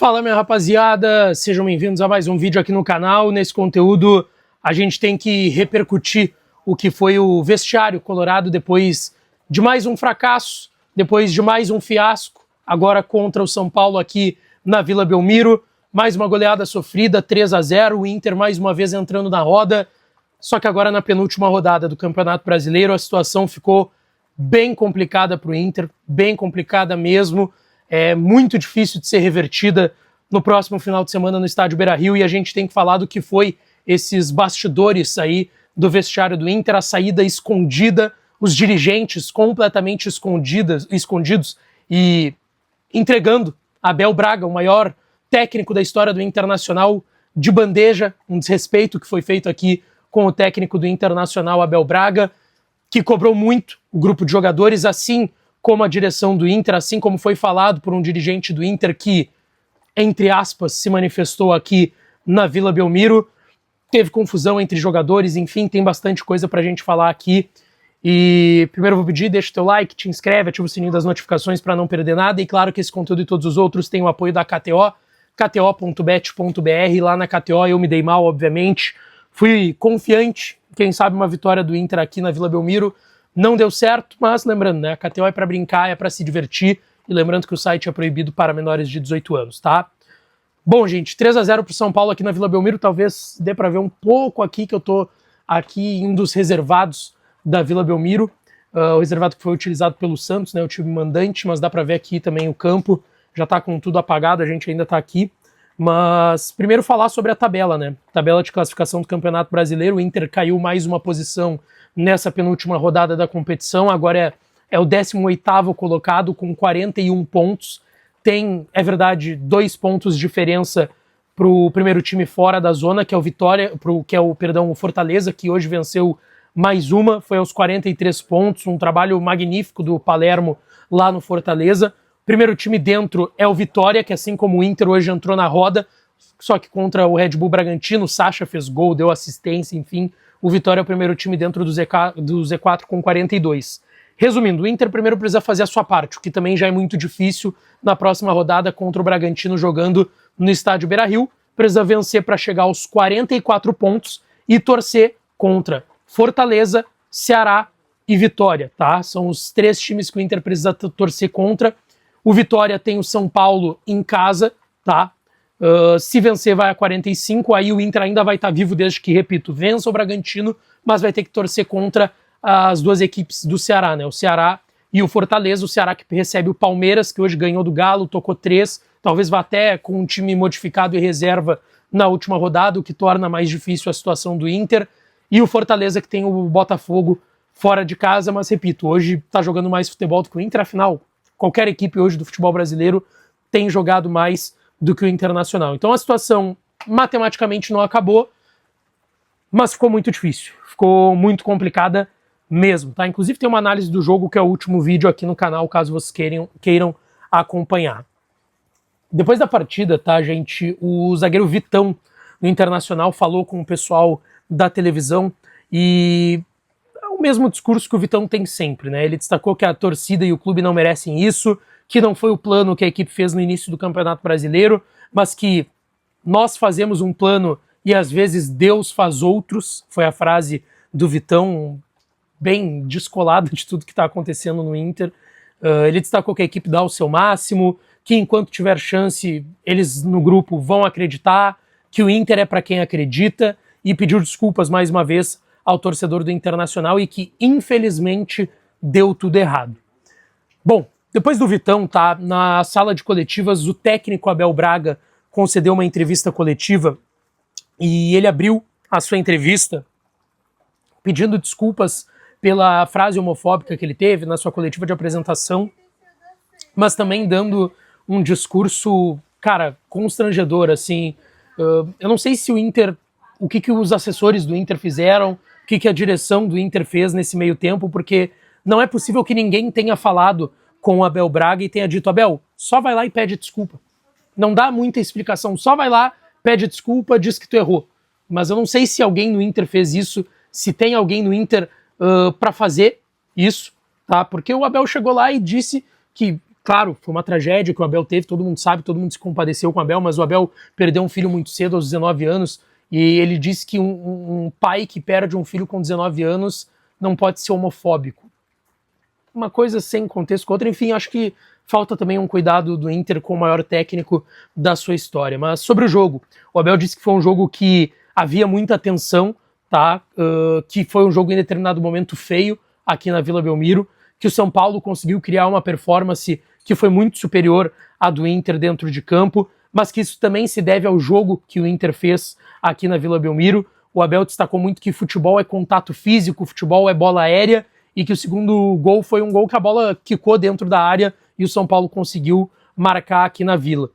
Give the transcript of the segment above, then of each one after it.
Fala, minha rapaziada, sejam bem-vindos a mais um vídeo aqui no canal. Nesse conteúdo a gente tem que repercutir o que foi o vestiário colorado depois de mais um fracasso, depois de mais um fiasco, agora contra o São Paulo aqui na Vila Belmiro. Mais uma goleada sofrida, 3-0, o Inter mais uma vez entrando na roda, só que agora na penúltima rodada do Campeonato Brasileiro a situação ficou bem complicada para o Inter, bem complicada mesmo. É muito difícil de ser revertida no próximo final de semana no estádio Beira-Rio, e a gente tem que falar do que foi esses bastidores aí do vestiário do Inter, a saída escondida, os dirigentes completamente escondidos e entregando Abel Braga, o maior técnico da história do Internacional, de bandeja, um desrespeito que foi feito aqui com o técnico do Internacional, Abel Braga, que cobrou muito o grupo de jogadores, assim como a direção do Inter, assim como foi falado por um dirigente do Inter que, entre aspas, se manifestou aqui na Vila Belmiro. Teve confusão entre jogadores, enfim, tem bastante coisa pra gente falar aqui. E primeiro eu vou pedir, deixa o teu like, te inscreve, ativa o sininho das notificações para não perder nada. E claro que esse conteúdo e todos os outros têm o apoio da KTO, kto.bet.br. Lá na KTO eu me dei mal, obviamente. Fui confiante, quem sabe uma vitória do Inter aqui na Vila Belmiro. Não deu certo, mas lembrando, né, a KTO é para brincar, é para se divertir, e lembrando que o site é proibido para menores de 18 anos, tá? Bom, gente, 3-0 pro São Paulo aqui na Vila Belmiro, talvez dê para ver um pouco aqui, que eu tô aqui em um dos reservados da Vila Belmiro, o reservado que foi utilizado pelo Santos, né, o time mandante, mas dá para ver aqui também o campo, já tá com tudo apagado, a gente ainda tá aqui. Mas primeiro falar sobre a tabela, né? Tabela de classificação do Campeonato Brasileiro. O Inter caiu mais uma posição nessa penúltima rodada da competição. Agora é o 18º colocado com 41 pontos. Tem, é verdade, 2 pontos de diferença para o primeiro time fora da zona, que é o Fortaleza, que hoje venceu mais uma, foi aos 43 pontos. Um trabalho magnífico do Palermo lá no Fortaleza. Primeiro time dentro é o Vitória, que assim como o Inter hoje entrou na roda, só que contra o Red Bull Bragantino, o Sacha fez gol, deu assistência, enfim, o Vitória é o primeiro time dentro do Z4 com 42. Resumindo, o Inter primeiro precisa fazer a sua parte, o que também já é muito difícil na próxima rodada contra o Bragantino jogando no estádio Beira-Rio. Precisa vencer para chegar aos 44 pontos e torcer contra Fortaleza, Ceará e Vitória, tá? São os 3 times que o Inter precisa torcer contra. O Vitória tem o São Paulo em casa, tá? Se vencer vai a 45, aí o Inter ainda vai estar vivo desde que, repito, vença o Bragantino, mas vai ter que torcer contra as duas equipes do Ceará, né? O Ceará e o Fortaleza. O Ceará que recebe o Palmeiras, que hoje ganhou do Galo, tocou 3, talvez vá até com um time modificado e reserva na última rodada, o que torna mais difícil a situação do Inter. E o Fortaleza que tem o Botafogo fora de casa, mas repito, hoje está jogando mais futebol do que o Inter, afinal, qualquer equipe hoje do futebol brasileiro tem jogado mais do que o Internacional. Então a situação matematicamente não acabou, mas ficou muito difícil, ficou muito complicada mesmo, tá? Inclusive tem uma análise do jogo que é o último vídeo aqui no canal, caso vocês queiram acompanhar. Depois da partida, tá, gente, o zagueiro Vitão do Internacional falou com o pessoal da televisão e o mesmo discurso que o Vitão tem sempre, né? Ele destacou que a torcida e o clube não merecem isso, que não foi o plano que a equipe fez no início do Campeonato Brasileiro, mas que nós fazemos um plano e às vezes Deus faz outros. Foi a frase do Vitão, bem descolada de tudo que está acontecendo no Inter. Ele destacou que a equipe dá o seu máximo, que enquanto tiver chance, eles no grupo vão acreditar, que o Inter é para quem acredita, e pediu desculpas mais uma vez ao torcedor do Internacional e que, infelizmente, deu tudo errado. Bom, depois do Vitão, tá, na sala de coletivas, o técnico Abel Braga concedeu uma entrevista coletiva e ele abriu a sua entrevista pedindo desculpas pela frase homofóbica que ele teve na sua coletiva de apresentação, mas também dando um discurso, cara, constrangedor, assim. Eu não sei se o que os assessores do Inter fizeram, o que a direção do Inter fez nesse meio tempo, porque não é possível que ninguém tenha falado com o Abel Braga e tenha dito: Abel, só vai lá e pede desculpa. Não dá muita explicação, só vai lá, pede desculpa, diz que tu errou. Mas eu não sei se alguém no Inter fez isso, se tem alguém no Inter para fazer isso, tá? Porque o Abel chegou lá e disse que claro, foi uma tragédia que o Abel teve, todo mundo sabe, todo mundo se compadeceu com o Abel, mas o Abel perdeu um filho muito cedo, aos 19 anos, e ele disse que um pai que perde um filho com 19 anos não pode ser homofóbico. Uma coisa sem contexto com outra, enfim, acho que falta também um cuidado do Inter com o maior técnico da sua história. Mas sobre o jogo, o Abel disse que foi um jogo que havia muita tensão, tá? Que foi um jogo em determinado momento feio aqui na Vila Belmiro, que o São Paulo conseguiu criar uma performance que foi muito superior à do Inter dentro de campo, mas que isso também se deve ao jogo que o Inter fez aqui na Vila Belmiro. O Abel destacou muito que futebol é contato físico, futebol é bola aérea, e que o segundo gol foi um gol que a bola quicou dentro da área e o São Paulo conseguiu marcar aqui na Vila.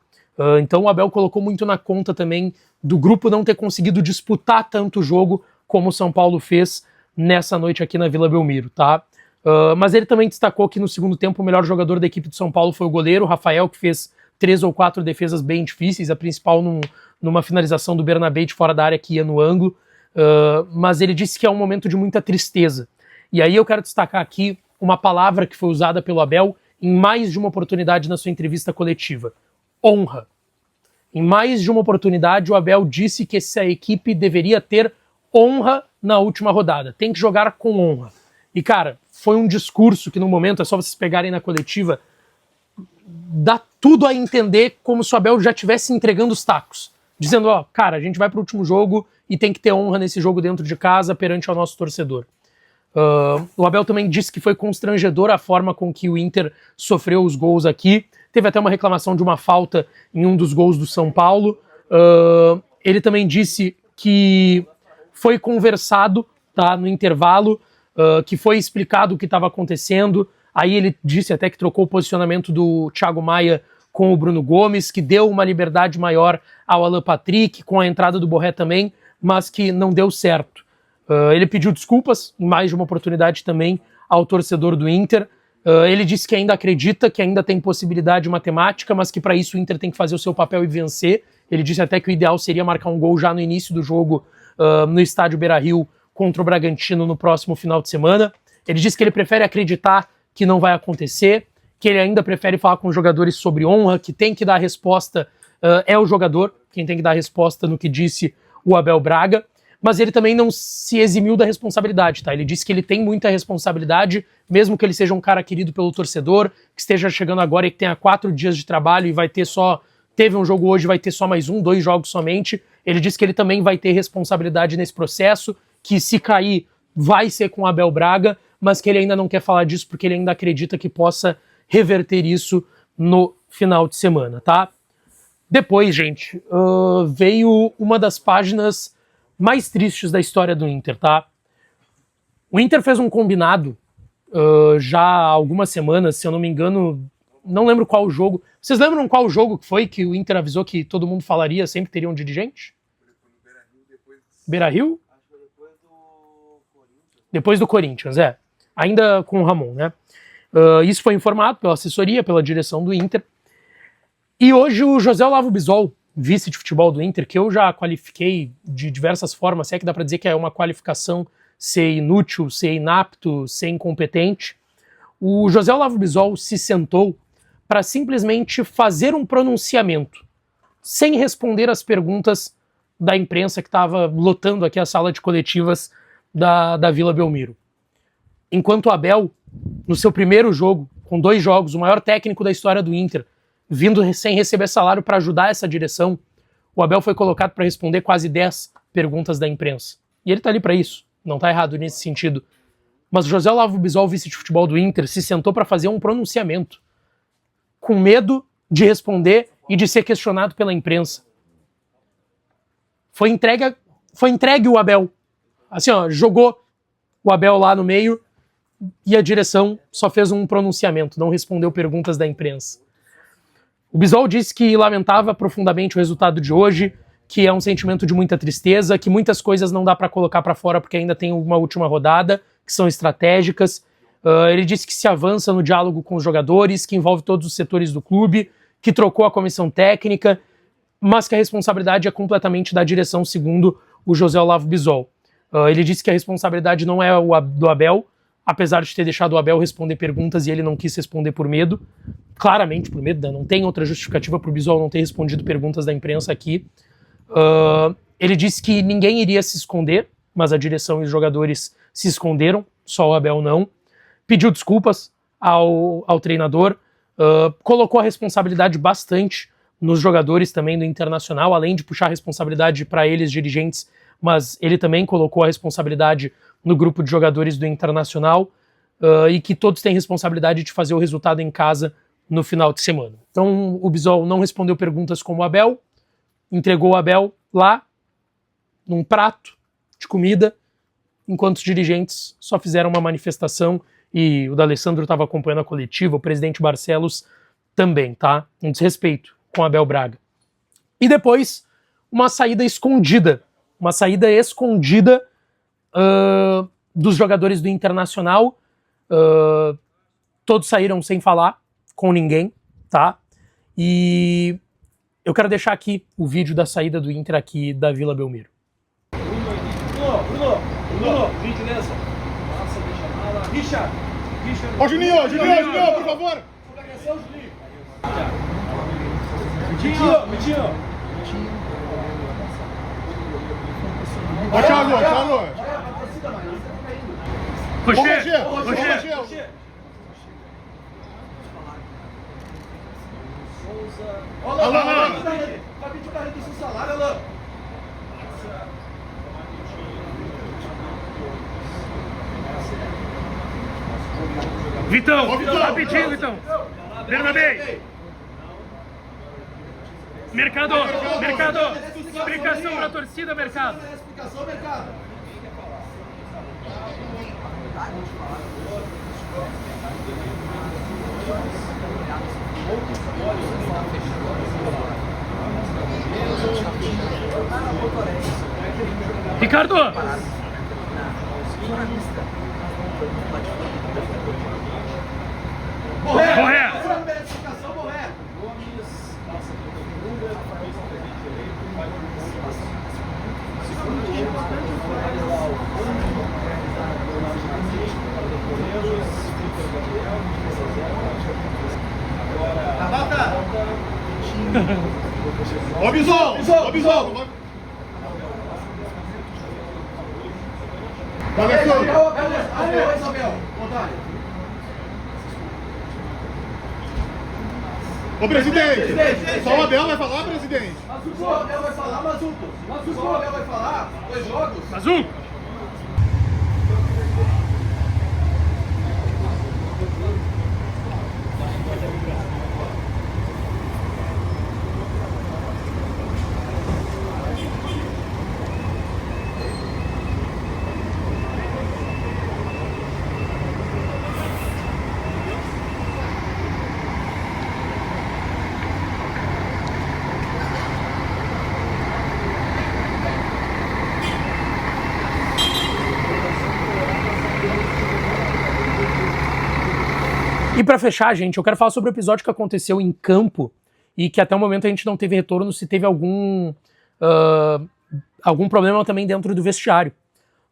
Então o Abel colocou muito na conta também do grupo não ter conseguido disputar tanto o jogo como o São Paulo fez nessa noite aqui na Vila Belmiro, tá? Mas ele também destacou que no segundo tempo o melhor jogador da equipe do São Paulo foi o goleiro, o Rafael, que fez 3 ou 4 defesas bem difíceis, a principal numa finalização do Bernabé de fora da área que ia no ângulo, mas ele disse que é um momento de muita tristeza. E aí eu quero destacar aqui uma palavra que foi usada pelo Abel em mais de uma oportunidade na sua entrevista coletiva: honra. Em mais de uma oportunidade o Abel disse que essa equipe deveria ter honra na última rodada, tem que jogar com honra. E cara, foi um discurso que no momento, é só vocês pegarem na coletiva, dá tudo a entender como se o Abel já estivesse entregando os tacos, dizendo, ó, cara, a gente vai pro último jogo e tem que ter honra nesse jogo dentro de casa perante o nosso torcedor. O Abel também disse que foi constrangedor a forma com que o Inter sofreu os gols aqui. Teve até uma reclamação de uma falta em um dos gols do São Paulo. Ele também disse que foi conversado, tá, no intervalo, que foi explicado o que estava acontecendo. Aí ele disse até que trocou o posicionamento do Thiago Maia com o Bruno Gomes, que deu uma liberdade maior ao Alan Patrick, com a entrada do Borré também, mas que não deu certo. Ele pediu desculpas, em mais de uma oportunidade também, ao torcedor do Inter. Ele disse que ainda acredita, que ainda tem possibilidade matemática, mas que para isso o Inter tem que fazer o seu papel e vencer. Ele disse até que o ideal seria marcar um gol já no início do jogo no estádio Beira-Rio contra o Bragantino no próximo final de semana. Ele disse que ele prefere acreditar que não vai acontecer, que ele ainda prefere falar com os jogadores sobre honra, que tem que dar a resposta, é o jogador quem tem que dar a resposta no que disse o Abel Braga. Mas ele também não se eximiu da responsabilidade, tá? Ele disse que ele tem muita responsabilidade, mesmo que ele seja um cara querido pelo torcedor, que esteja chegando agora e que tenha 4 dias de trabalho e vai ter só... Teve um jogo hoje, vai ter só mais 1, 2 jogos somente. Ele disse que ele também vai ter responsabilidade nesse processo, que se cair vai ser com o Abel Braga, mas que ele ainda não quer falar disso porque ele ainda acredita que possa reverter isso no final de semana, tá? Depois, gente, veio uma das páginas mais tristes da história do Inter, tá? O Inter fez um combinado já há algumas semanas, se eu não me engano, não lembro qual jogo. Vocês lembram qual jogo que foi que o Inter avisou que todo mundo falaria, sempre teria um dirigente? Beira-Rio? Acho que foi depois do Corinthians. Depois do Corinthians, ainda com o Ramon, né? Isso foi informado pela assessoria, pela direção do Inter. E hoje o José Olavo Bisol, vice de futebol do Inter, que eu já qualifiquei de diversas formas, se é que dá para dizer que é uma qualificação ser inútil, ser inapto, ser incompetente, o José Olavo Bisol se sentou para simplesmente fazer um pronunciamento, sem responder às perguntas da imprensa que estava lotando aqui a sala de coletivas da Vila Belmiro. Enquanto o Abel, no seu primeiro jogo, com 2 jogos, o maior técnico da história do Inter, vindo sem receber salário para ajudar essa direção, o Abel foi colocado para responder quase 10 perguntas da imprensa. E ele tá ali para isso, não tá errado nesse sentido. Mas o José Olavo Bisol, vice de futebol do Inter, se sentou para fazer um pronunciamento, com medo de responder e de ser questionado pela imprensa. Foi entregue o Abel. Assim, ó, jogou o Abel lá no meio e a direção só fez um pronunciamento, não respondeu perguntas da imprensa. O Bisol disse que lamentava profundamente o resultado de hoje, que é um sentimento de muita tristeza, que muitas coisas não dá para colocar para fora porque ainda tem uma última rodada, que são estratégicas. Ele disse que se avança no diálogo com os jogadores, que envolve todos os setores do clube, que trocou a comissão técnica, mas que a responsabilidade é completamente da direção, segundo o José Olavo Bisol. Ele disse que a responsabilidade não é do Abel, apesar de ter deixado o Abel responder perguntas e ele não quis responder por medo, claramente por medo, né? Não tem outra justificativa para o Bisol não ter respondido perguntas da imprensa aqui. Ele disse que ninguém iria se esconder, mas a direção e os jogadores se esconderam, só o Abel não. Pediu desculpas ao treinador, colocou a responsabilidade bastante nos jogadores também do Internacional, além de puxar a responsabilidade para eles, dirigentes, mas ele também colocou a responsabilidade no grupo de jogadores do Internacional, e que todos têm responsabilidade de fazer o resultado em casa no final de semana. Então o Bisol não respondeu perguntas como o Abel, entregou o Abel lá, num prato de comida, enquanto os dirigentes só fizeram uma manifestação, e o D'Alessandro estava acompanhando a coletiva, o presidente Barcelos também, tá? Um desrespeito com o Abel Braga. E depois, uma saída escondida dos jogadores do Internacional. Todos saíram sem falar com ninguém, tá? E eu quero deixar aqui o vídeo da saída do Inter aqui da Vila Belmiro. Bruno, gentileza. Nossa, deixa mal lá. Richard. Ó, Juninho, por favor. Por agressão, Juninho. Vitinho. Ó, Thiago. Rocher. Alain. Vai pedir pra reduzir o salário, Alain. Vitão, rapidinho, Vitão. Bernabé. Mercado. Explicação pra torcida, Mercado. Explicação, Mercado. Ricardo. Borré. Ó, Bisol. Ô, presidente, só o Abel vai falar, presidente? Mas o Abel vai falar, Mazuco. Mas o Abel vai falar, 2 jogos. Mazuco. E pra fechar, gente, eu quero falar sobre o episódio que aconteceu em campo e que até o momento a gente não teve retorno, se teve algum problema também dentro do vestiário.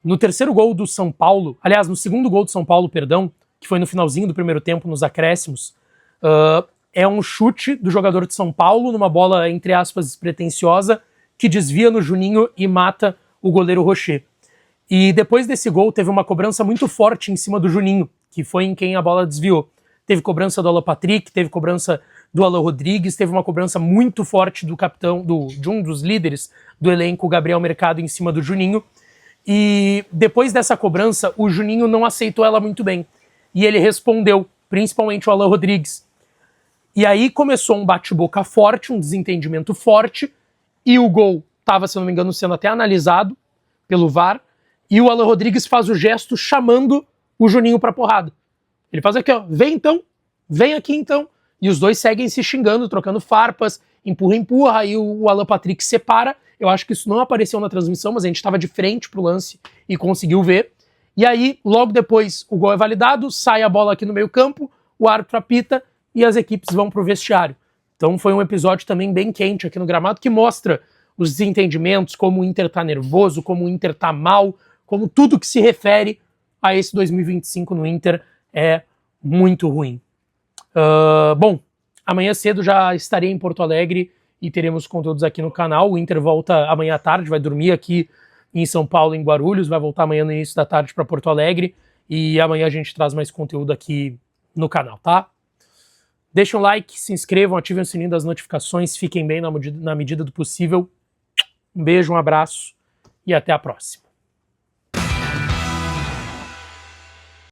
No terceiro gol do São Paulo, aliás, no segundo gol do São Paulo, perdão, que foi no finalzinho do primeiro tempo, nos acréscimos, é um chute do jogador de São Paulo numa bola, entre aspas, despretensiosa, que desvia no Juninho e mata o goleiro Rocher. E depois desse gol teve uma cobrança muito forte em cima do Juninho, que foi em quem a bola desviou. Teve cobrança do Alan Patrick, teve cobrança do Alan Rodrigues, teve uma cobrança muito forte do capitão, de um dos líderes do elenco, Gabriel Mercado, em cima do Juninho. E depois dessa cobrança, o Juninho não aceitou ela muito bem. E ele respondeu, principalmente o Alan Rodrigues. E aí começou um bate-boca forte, um desentendimento forte, e o gol estava, se não me engano, sendo até analisado pelo VAR, e o Alan Rodrigues faz o gesto chamando o Juninho pra porrada. Ele faz aqui, ó, vem aqui então. E os dois seguem se xingando, trocando farpas, empurra, aí o Alan Patrick separa. Eu acho que isso não apareceu na transmissão, mas a gente estava de frente pro lance e conseguiu ver. E aí, logo depois, o gol é validado, sai a bola aqui no meio campo, o árbitro apita e as equipes vão pro vestiário. Então foi um episódio também bem quente aqui no gramado, que mostra os desentendimentos, como o Inter tá nervoso, como o Inter tá mal, como tudo que se refere a esse 2025 no Inter é muito ruim. Bom, Amanhã cedo já estarei em Porto Alegre e teremos conteúdos aqui no canal. O Inter volta amanhã à tarde, vai dormir aqui em São Paulo, em Guarulhos, vai voltar amanhã no início da tarde para Porto Alegre e amanhã a gente traz mais conteúdo aqui no canal, tá? Deixem um like, se inscrevam, ativem o sininho das notificações, fiquem bem na medida do possível. Um beijo, um abraço e até a próxima.